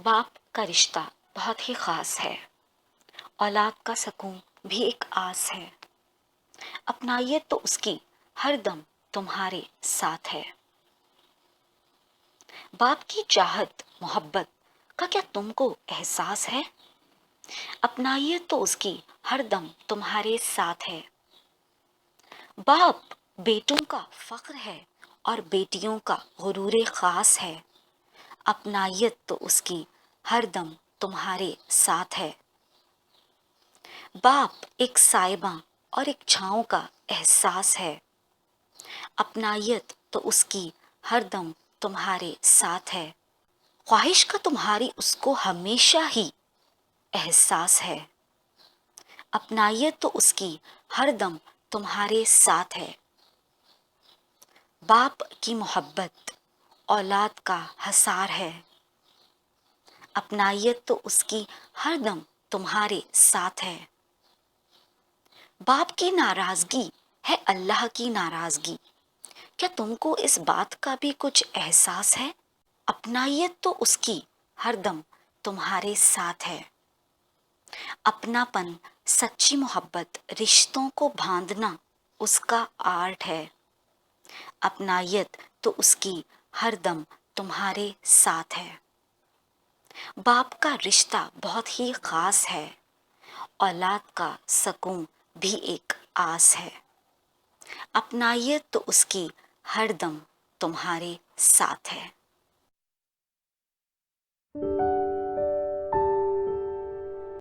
باپ کا رشتہ بہت ہی خاص ہے۔ اولاد کا سکون بھی ایک آس ہے۔ اپنائیت تو اس کی ہر دم تمہارے ساتھ ہے۔ باپ کی چاہت محبت کا کیا تم کو احساس ہے؟ اپنائیت تو اس کی ہر دم تمہارے ساتھ ہے۔ باپ بیٹوں کا فخر ہے اور بیٹیوں کا غرور خاص ہے۔ اپنائیت تو اس کی ہر دم تمہارے ساتھ ہے۔ باپ ایک صاحباں اور ایک چھاؤں کا احساس ہے۔ اپنائیت تو اس کی ہر دم تمہارے ساتھ ہے۔ خواہش کا تمہاری اس کو ہمیشہ ہی احساس ہے۔ اپنائیت تو اس کی ہر دم تمہارے ساتھ ہے۔ باپ کی محبت اولاد کا حصار ہے۔ اپنائیت تو اس کی ہر دم تمہارے ساتھ ہے۔ باپ کی ناراضگی ہے اللہ کی ناراضگی، کیا تم کو اس بات کا بھی کچھ احساس ہے؟ اپنائیت تو اس کی ہر دم تمہارے ساتھ ہے۔ اپنا پن سچی محبت رشتوں کو باندھنا اس کا آرٹ ہے۔ اپنائیت تو اس کی ہر دم تمہارے ساتھ ہے۔ باپ کا رشتہ بہت ہی خاص ہے۔ اولاد کا سکون بھی ایک آس ہے۔ اپنائیت تو اس کی ہر دم تمہارے ساتھ ہے۔